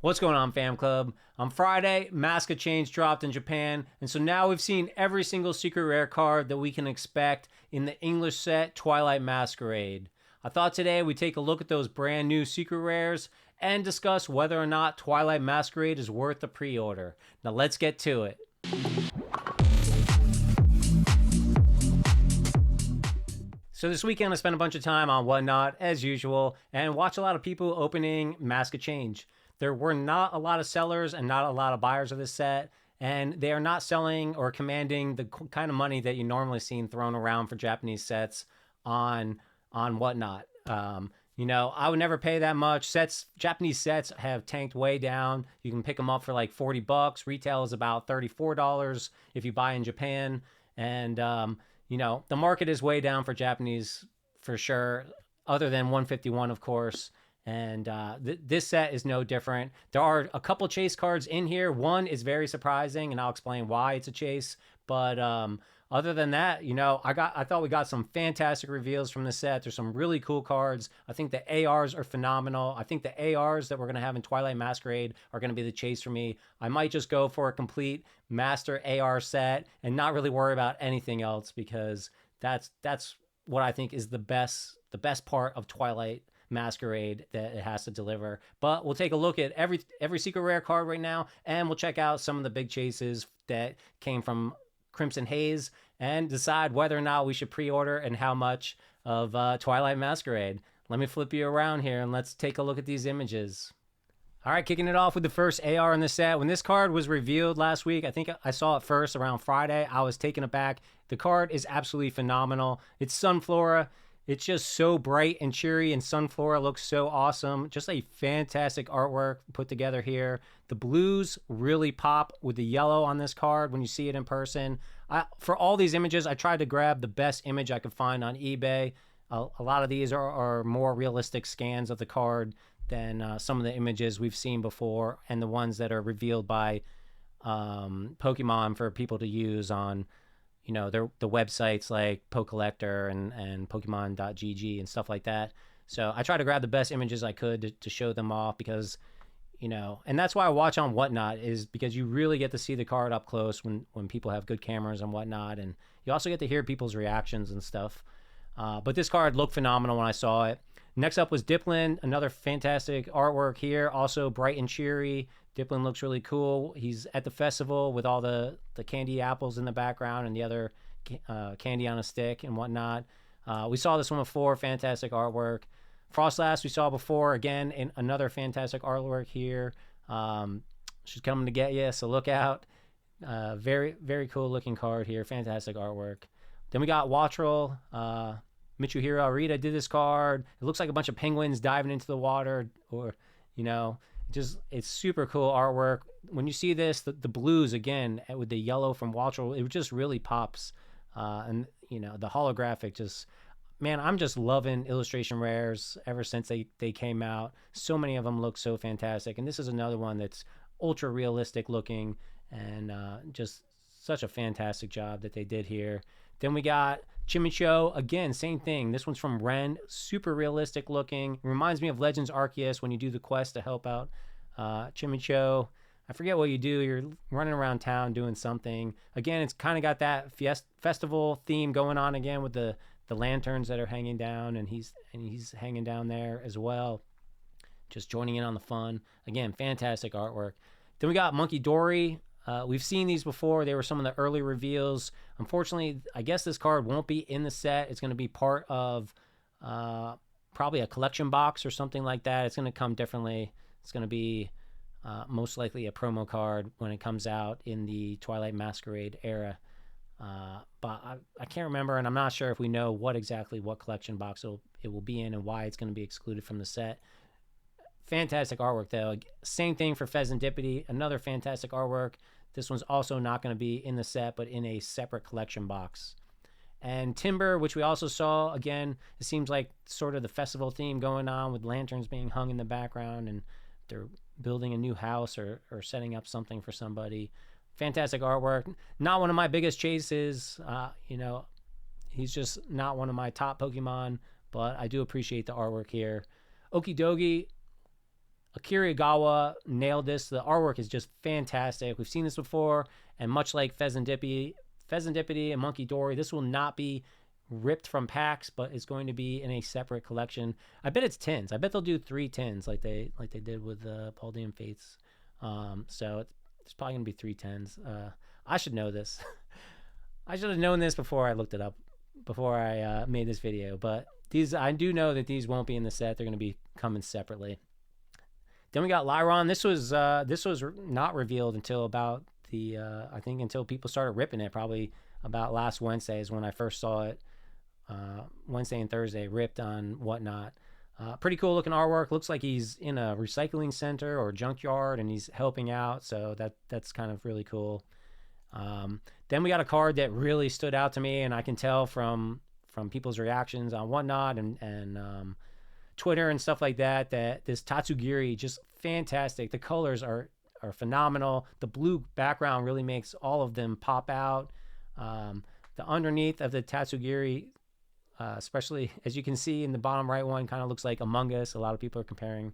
What's going on, Fam Club? On Friday, Mask Change dropped in Japan, and so now we've seen every single secret rare card that we can expect in the English set Twilight Masquerade. I thought today we'd take a look at those brand new secret rares and discuss whether or not Twilight Masquerade is worth the pre-order. Now let's get to it. So this weekend I spent a bunch of time on Whatnot, as usual, and watched a lot of people opening Mask Change. There were not a lot of sellers and not a lot of buyers of this set, and they are not selling or commanding the kind of money that you normally see thrown around for Japanese sets on Whatnot. I would never pay that much. Japanese sets have tanked way down. You can pick them up for like $40. Retail is about $34 if you buy in Japan, and the market is way down for Japanese for sure. Other than 151, of course. And this set is no different. There are a couple chase cards in here. One is very surprising, and I'll explain why it's a chase. But other than that, I thought we got some fantastic reveals from the set. There's some really cool cards. I think the ARs are phenomenal. I think the ARs that we're going to have in Twilight Masquerade are going to be the chase for me. I might just go for a complete master AR set and not really worry about anything else, because that's what I think is the best part of Twilight Masquerade that it has to deliver. But we'll take a look at every secret rare card right now, and we'll check out some of the big chases that came from Crimson Haze and decide whether or not we should pre-order and how much of Twilight Masquerade. Let me flip you around here and let's take a look at these images. All right, kicking it off with the first AR in the set. When this card was revealed last week, I think I saw it first around Friday. I was taken aback. The card is absolutely phenomenal. It's Sunflora. It's just so bright and cheery, and Sunflora looks so awesome. Just a fantastic artwork put together here. The blues really pop with the yellow on this card when you see it in person. For all these images, I tried to grab the best image I could find on eBay. A lot of these are more realistic scans of the card than some of the images we've seen before, and the ones that are revealed by Pokemon for people to use on the websites like PokeCollector and Pokemon.gg and stuff like that. So I try to grab the best images I could to show them off, because, and that's why I watch on Whatnot, is because you really get to see the card up close when people have good cameras and whatnot. And you also get to hear people's reactions and stuff. But this card looked phenomenal when I saw it. Next up was Diplin, another fantastic artwork here, also bright and cheery. Diplin looks really cool. He's at the festival with all the candy apples in the background and the other candy on a stick and whatnot. We saw this one before, fantastic artwork. Frostlass we saw before, again, in another fantastic artwork here. She's coming to get you, so look out. Very, very cool looking card here, fantastic artwork. Then we got Watrel. Mitsuhiro Arita did this card. It looks like a bunch of penguins diving into the water, or, it's super cool artwork. When you see this, the blues, again, with the yellow from Watrel, it just really pops. And, the holographic man, I'm just loving illustration rares ever since they came out. So many of them look so fantastic. And this is another one that's ultra realistic looking, and just such a fantastic job that they did here. Then we got Chimicho, again, same thing. This one's from Ren, super realistic looking. Reminds me of Legends Arceus when you do the quest to help out Chimicho. I forget what you do. You're running around town doing something. Again, it's kind of got that festival theme going on again with the lanterns that are hanging down, and he's hanging down there as well, just joining in on the fun. Again, fantastic artwork. Then we got Monkey Dory. We've seen these before. They were some of the early reveals. Unfortunately, I guess this card won't be in the set. It's going to be part of probably a collection box or something like that. It's going to come differently. It's going to be most likely a promo card when it comes out in the Twilight Masquerade era. But I can't remember, and I'm not sure if we know what collection box it will be in and why it's going to be excluded from the set. Fantastic artwork, though. Same thing for Pheasantipity, another fantastic artwork. This one's also not going to be in the set, but in a separate collection box. And Timber, which we also saw, again, it seems like sort of the festival theme going on with lanterns being hung in the background, and they're building a new house or setting up something for somebody. Fantastic artwork. Not one of my biggest chases. He's just not one of my top Pokemon, but I do appreciate the artwork here. Okidogi, Akira nailed this. The artwork is just fantastic. We've seen this before, and much like Pheasantipity and Monkey Dory, this will not be ripped from packs, but it's going to be in a separate collection. I bet it's tins. I bet they'll do 3 tins like they did with Paldean Fates. So it's probably gonna be 3 tins. I should know this. I should have known this before I looked it up, before I made this video. But I do know that these won't be in the set. They're gonna be coming separately. Then we got Lyron. This was not revealed until about I think until people started ripping it. Probably about last Wednesday is when I first saw it. Wednesday and Thursday ripped on Whatnot. Pretty cool looking artwork. Looks like he's in a recycling center or junkyard and he's helping out. So that's kind of really cool. Then we got a card that really stood out to me, and I can tell from people's reactions on Whatnot and Twitter and stuff like that this Tatsugiri, just fantastic. The colors are phenomenal. The blue background really makes all of them pop out. The underneath of the Tatsugiri, especially as you can see in the bottom right one, kind of looks like Among Us. A lot of people are comparing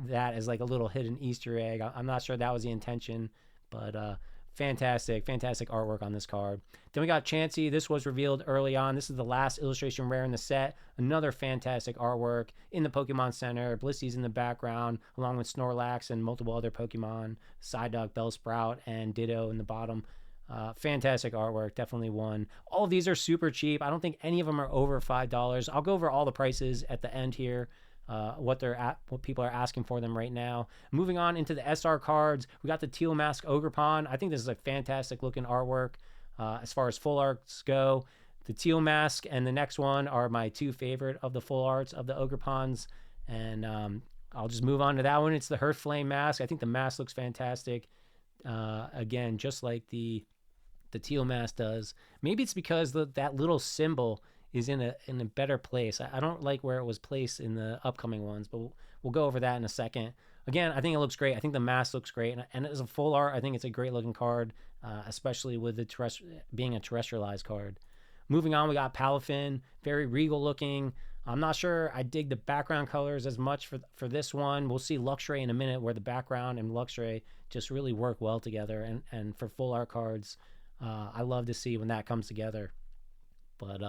that as like a little hidden Easter egg. I'm not sure that was the intention, but fantastic artwork on this card. Then we got Chansey. This was revealed early on. This is the last illustration rare in the set. Another fantastic artwork in the Pokemon Center. Blissey's in the background, along with Snorlax and multiple other Pokemon. Psyduck, Bellsprout, and Ditto in the bottom. Fantastic artwork. Definitely one. All of these are super cheap. I don't think any of them are over $5. I'll go over all the prices at the end here. What people are asking for them right now. Moving on into the SR cards, we got the Teal Mask Ogerpon. I think this is a fantastic looking artwork. As far as full arts go, the Teal Mask and the next one are my 2 favorite of the full arts of the Ogerpons. And I'll just move on to that one. It's the Hearthflame Mask. I think the mask looks fantastic. Again, just like the Teal Mask does. Maybe it's because that little symbol is in a better place. I don't like where it was placed in the upcoming ones, but we'll go over that in a second. Again, I think it looks great. I think the mask looks great, and as a full art, I think it's a great looking card, especially with being a terrestrialized card. Moving on, we got Palafin, very regal looking. I'm not sure I dig the background colors as much for this one. We'll see Luxray in a minute, where the background and Luxray just really work well together, and for full art cards, I love to see when that comes together. But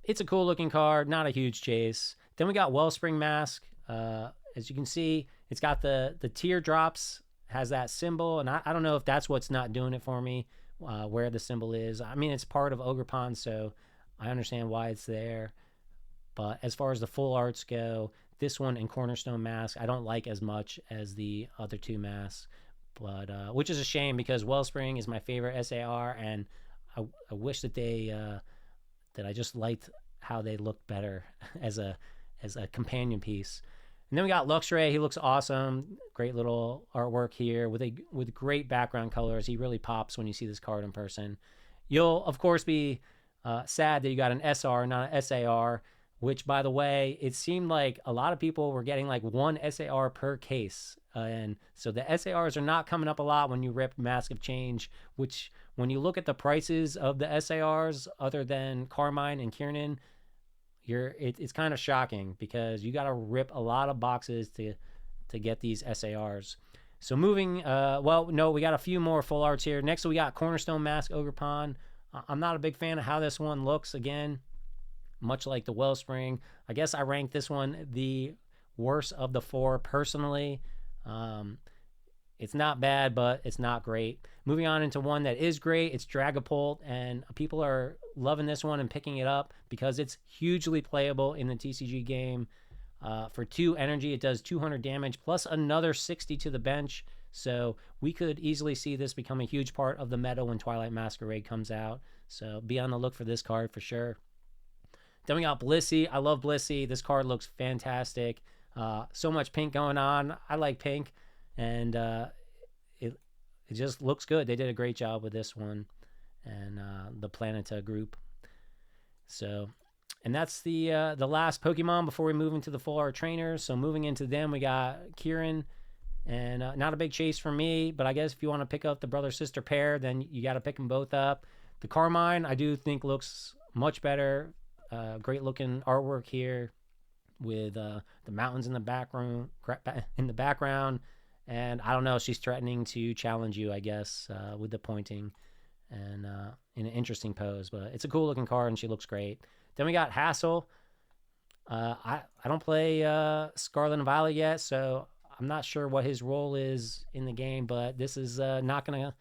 it's a cool looking card, not a huge chase. Then we got Wellspring Mask. As you can see, it's got the teardrops, has that symbol, and I don't know if that's what's not doing it for me, where the symbol is. I mean, it's part of Ogerpon, so I understand why it's there. But as far as the full arts go, this one and Cornerstone Mask, I don't like as much as the other 2 masks, but which is a shame, because Wellspring is my favorite SAR, and I wish that that I just liked how they looked better as a companion piece. And then we got Luxray. He looks awesome. Great little artwork here with great background colors. He really pops when you see this card in person. You'll of course be sad that you got an SR, not an SAR, which, by the way, it seemed like a lot of people were getting like 1 SAR per case. And so the SARs are not coming up a lot when you rip Mask of Change, which, when you look at the prices of the SARs, other than Carmine and Kiernan, it's kind of shocking, because you got to rip a lot of boxes to get these SARs. So moving, we got a few more full arts here. Next, we got Cornerstone Mask Ogerpon. I'm not a big fan of how this one looks. Again, much like the Wellspring, I guess I rank this one the worst of the 4 personally. It's not bad, but it's not great. Moving on into one that is great, it's Dragapult, and people are loving this one and picking it up because it's hugely playable in the TCG game. For 2 energy, it does 200 damage plus another 60 to the bench. So we could easily see this become a huge part of the meta when Twilight Masquerade comes out. So be on the look for this card for sure. Then we got Blissey. I love Blissey. This card looks fantastic. So much pink going on. I like pink, and it just looks good. They did a great job with this one, and the Planeta group. So, and that's the last Pokemon before we move into the full art trainers. So moving into them, we got Kieran, and not a big chase for me, but I guess if you want to pick up the brother sister pair, then you got to pick them both up. The Carmine, I do think looks much better. Great looking artwork here with the mountains in the background, and I don't know, she's threatening to challenge you, I guess, with the pointing, and in an interesting pose. But it's a cool looking card, and she looks great. Then we got Hassel. I don't play Scarlet and Violet yet, so I'm not sure what his role is in the game. But this is not a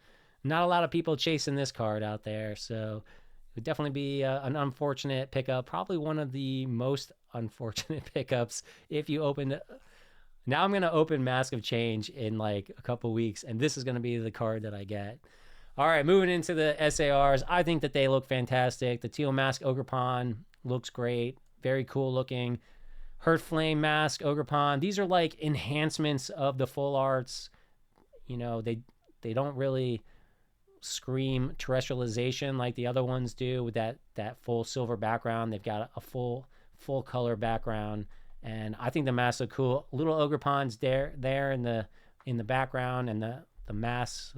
lot of people chasing this card out there, so it would definitely be an unfortunate pickup. Probably one of the most unfortunate pickups if you opened. Now I'm going to open Mask of Change in like a couple weeks, and this is going to be the card that I get. All right, moving into the SARs. I think that they look fantastic. The Teal Mask Ogerpon looks great. Very cool looking. Hurt Flame Mask Ogerpon. These are like enhancements of the full arts. You know, they don't really scream terrestrialization like the other ones do with that full silver background. They've got a full color background, and I think the masks look cool. Little Ogerpon's there in the background, and the mask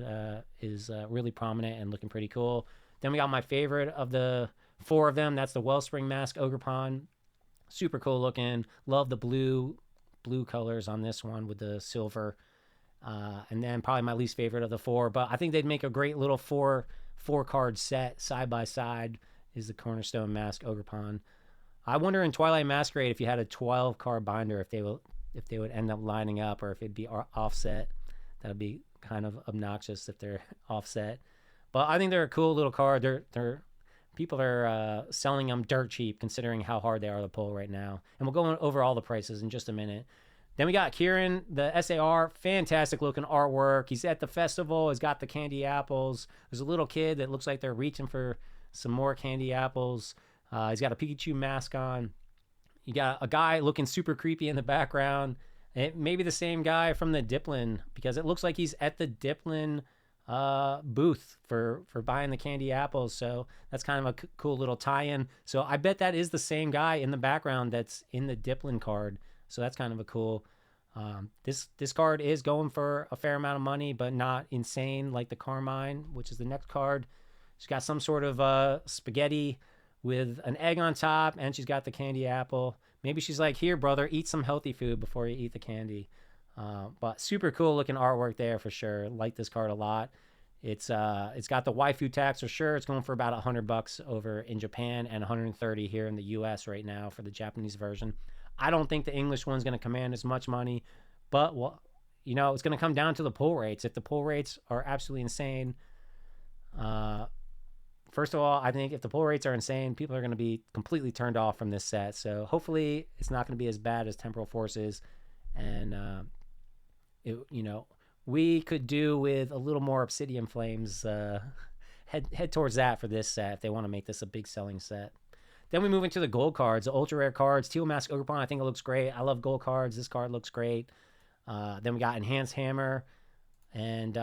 is really prominent and looking pretty cool. Then we got my favorite of the four of them. That's the Wellspring Mask Ogerpon. Super cool looking. Love the blue colors on this one with the silver. And then probably my least favorite of the four, but I think they'd make a great little four card set side by side. Is the Cornerstone Mask Ogerpon. I wonder in Twilight Masquerade if you had a 12 card binder, if they would end up lining up, or if it'd be offset. That would be kind of obnoxious if they're offset. But I think they're a cool little card. They're people are selling them dirt cheap considering how hard they are to pull right now. And we'll go over all the prices in just a minute. Then we got Kieran, the SAR, fantastic looking artwork. He's at the festival. He's got the candy apples. There's a little kid that looks like they're reaching for some more candy apples. He's got a Pikachu mask on. You got a guy looking super creepy in the background. It may be the same guy from the Diplin, because it looks like he's at the Diplin booth for buying the candy apples. So that's kind of a cool little tie-in. So I bet that is the same guy in the background that's in the Diplin card. So that's kind of a cool. This card is going for a fair amount of money, but not insane like the Carmine, which is the next card. She's got some sort of spaghetti with an egg on top, and she's got the candy apple. Maybe she's like, here, brother, eat some healthy food before you eat the candy. But super cool looking artwork there for sure. Like this card a lot. It's got the waifu tax for sure. It's going for about $100 over in Japan and $130 here in the US right now for the Japanese version. I don't think the English one's going to command as much money, but well, you know, it's going to come down to the pull rates. If the pull rates are absolutely insane, first of all, I think if the pull rates are insane, people are going to be completely turned off from this set. So hopefully it's not going to be as bad as Temporal Forces, and we could do with a little more Obsidian Flames. Head towards that for this set if they want to make this a big selling set. Then we move into the gold cards, the ultra rare cards. Teal Mask Ogerpon, I think it looks great. I love gold cards. This card looks great. Then we got Enhanced Hammer, and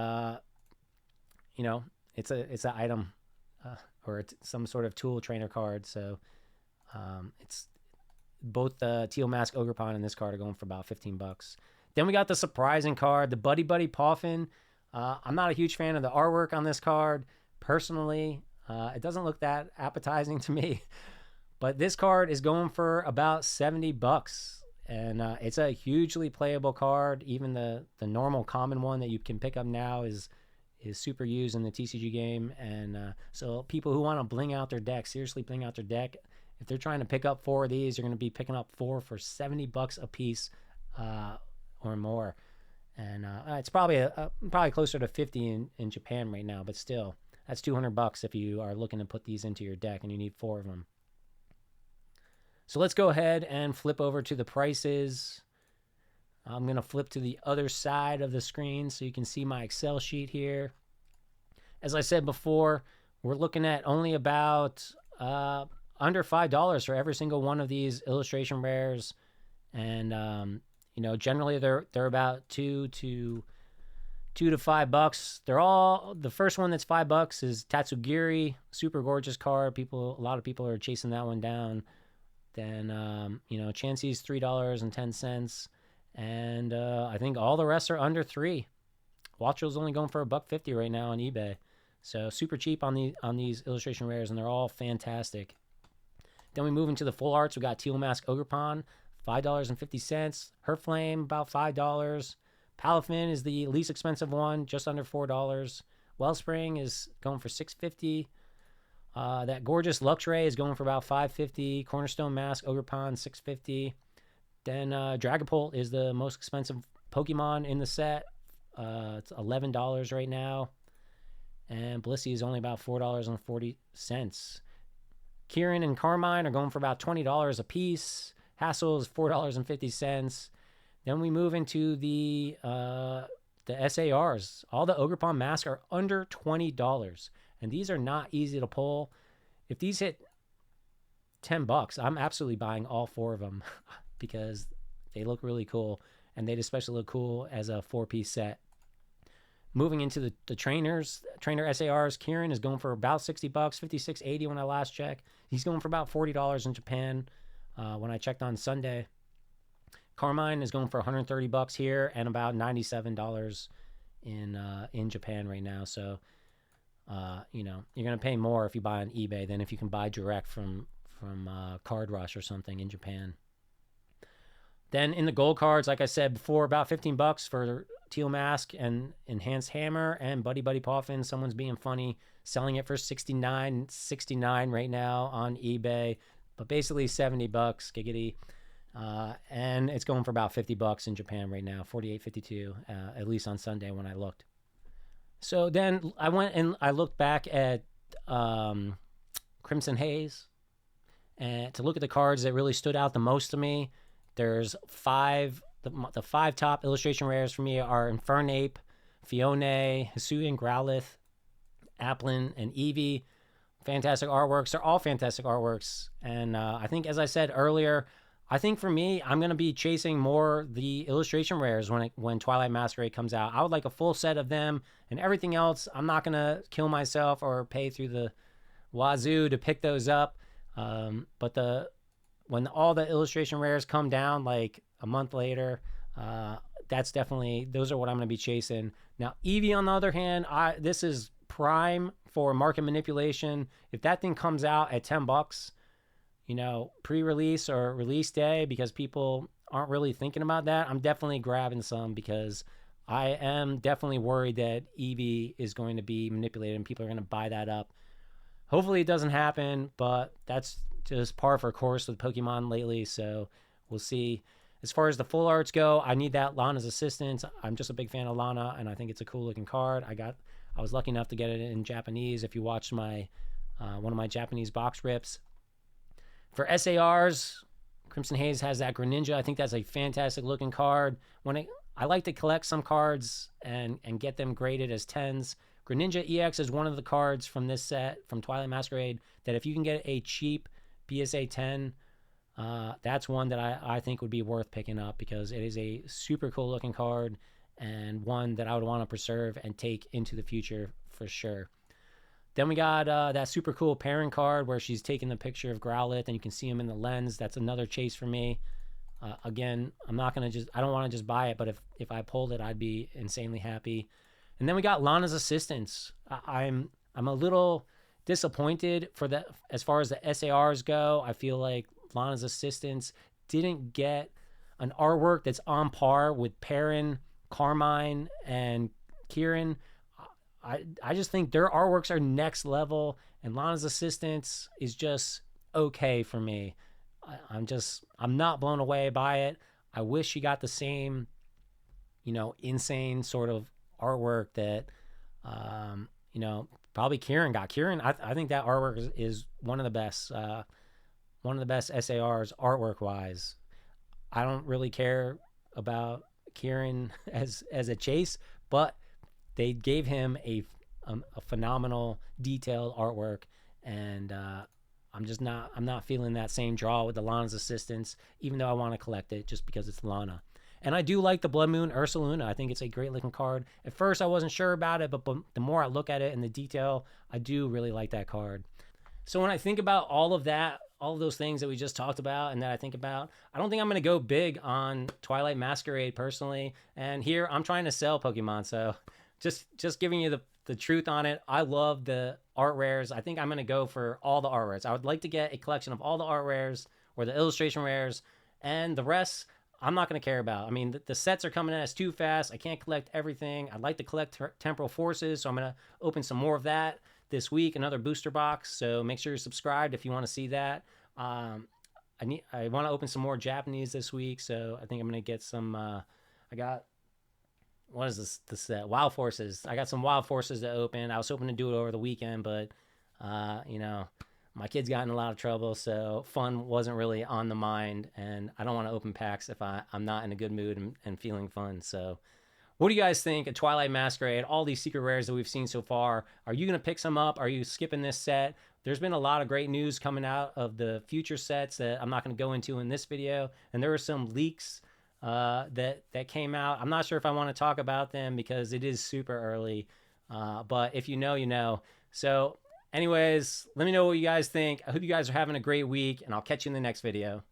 it's an item or it's some sort of tool trainer card. So it's both the Teal Mask Ogerpon and this card are going for about $15. Then we got the surprising card, the Buddy Buddy Poffin. I'm not a huge fan of the artwork on this card personally. It doesn't look that appetizing to me. But this card is going for about $70, and it's a hugely playable card. Even the normal common one that you can pick up now is super used in the TCG game. And so people who want to bling out their deck, seriously bling out their deck, if they're trying to pick up 4 of these, you're going to be picking up 4 for $70 a piece or more. And it's probably closer to 50 in Japan right now, but still, that's $200 if you are looking to put these into your deck and you need 4 of them. So let's go ahead and flip over to the prices. I'm going to flip to the other side of the screen so you can see my Excel sheet here. As I said before, we're looking at only about under $5 for every single one of these illustration rares. And, generally they're about $2 to $5. They're all, the first one that's $5 is Tatsugiri, super gorgeous card. A lot of people are chasing that one down. Then, Chansey's $3.10. And I think all the rest are under $3. Watcho's only going for $1.50 right now on eBay. So super cheap on these illustration rares, and they're all fantastic. Then we move into the full arts. We got Teal Mask Ogerpon, $5.50. Herflame, about $5. Palafin is the least expensive one, just under $4. Wellspring is going for $6.50. That gorgeous Luxray is going for about $5.50. Cornerstone Mask, Ogerpon, $6.50. Then Dragapult is the most expensive Pokemon in the set. It's $11 right now. And Blissey is only about $4.40. Kieran and Carmine are going for about $20 a piece. Hassel is $4.50. Then we move into the SARs. All the Ogerpon masks are under $20. And these are not easy to pull. If these hit $10, I'm absolutely buying all 4 of them because they look really cool. And they'd especially look cool as a 4-piece set. Moving into the trainer SARs, Kieran is going for about $60, $56.80 when I last checked. He's going for about $40 in Japan when I checked on Sunday. Carmine is going for $130 here and about $97 in Japan right now. So, you're going to pay more if you buy on eBay than if you can buy direct from Card Rush or something in Japan. Then in the gold cards, like I said before, about $15 for Teal Mask and Enhanced Hammer and Buddy Poffin. Someone's being funny, selling it for $69.69 right now on eBay, but basically $70, giggity. And it's going for about $50 in Japan right now, $48.52, at least on Sunday when I looked. So then I went and I looked back at Crimson Haze and to look at the cards that really stood out the most to me. There's 5. The 5 top illustration rares for me are Infernape, Fione, Hisuian Growlithe, Applin, and Eevee. Fantastic artworks. They're all fantastic artworks. And I think, as I said earlier, I think for me, I'm going to be chasing more the illustration rares when Twilight Masquerade comes out. I would like a full set of them, and everything else, I'm not going to kill myself or pay through the wazoo to pick those up. But when all the illustration rares come down like a month later, those are what I'm going to be chasing. Now, Eevee, on the other hand, this is prime for market manipulation. If that thing comes out at $10, pre-release or release day, because people aren't really thinking about that, I'm definitely grabbing some because I am definitely worried that Eevee is going to be manipulated and people are going to buy that up. Hopefully it doesn't happen, but that's just par for course with Pokemon lately, so we'll see. As far as the full arts go, I need that Lana's Assistant. I'm just a big fan of Lana, and I think it's a cool looking card. I was lucky enough to get it in Japanese. If you watched my one of my Japanese box rips. For SARs, Crimson Haze has that Greninja. I think that's a fantastic looking card. I like to collect some cards and get them graded as 10s. Greninja EX is one of the cards from this set, from Twilight Masquerade, that if you can get a cheap PSA 10, that's one that I think would be worth picking up because it is a super cool looking card and one that I would want to preserve and take into the future for sure. Then we got that super cool pairing card where she's taking the picture of Growlithe and you can see him in the lens. That's another chase for me. Again, I don't want to just buy it, but if I pulled it, I'd be insanely happy. And then we got Lana's Assistants. I'm a little disappointed for that as far as the SARs go. I feel like Lana's Assistants didn't get an artwork that's on par with Perrin, Carmine, and Kieran. I just think their artworks are next level, and Lana's Assistants is just okay for me. I'm not blown away by it. I wish she got the same, insane sort of artwork that, probably Kieran got. Kieran, I think that artwork is one of the best SARs artwork wise. I don't really care about Kieran as a chase, but they gave him a phenomenal detailed artwork, and I'm not feeling that same draw with the Lana's Assistants, even though I want to collect it just because it's Lana. And I do like the Blood Moon Ursaluna. I think it's a great looking card. At first I wasn't sure about it, but the more I look at it and the detail, I do really like that card. So when I think about all of those things that we just talked about and that I think about, I don't think I'm going to go big on Twilight Masquerade personally. And here I'm trying to sell Pokemon, so just giving you the truth on it. I love the art rares. I think I'm going to go for all the art rares. I would like to get a collection of all the art rares or the illustration rares and the rest I'm not going to care about. I mean, the sets are coming at us too fast. I can't collect everything. I'd like to collect temporal forces, so I'm going to open some more of that this week, another booster box. So make sure you're subscribed if you want to see that. I want to open some more Japanese this week, so I think I'm going to get some. I got, what is this set? Wild Forces. I got some Wild Forces to open. I was hoping to do it over the weekend, but you know, my kids got in a lot of trouble, so fun wasn't really on the mind, and I don't want to open packs if I'm not in a good mood and feeling fun. So what do you guys think of Twilight Masquerade, all these secret rares that we've seen so far? Are you going to pick some up? Are you skipping this set? There's been a lot of great news coming out of the future sets that I'm not going to go into in this video, and there were some leaks that came out. I'm not sure if I want to talk about them because it is super early, but if you know, you know. So anyways, let me know what you guys think. I hope you guys are having a great week, and I'll catch you in the next video.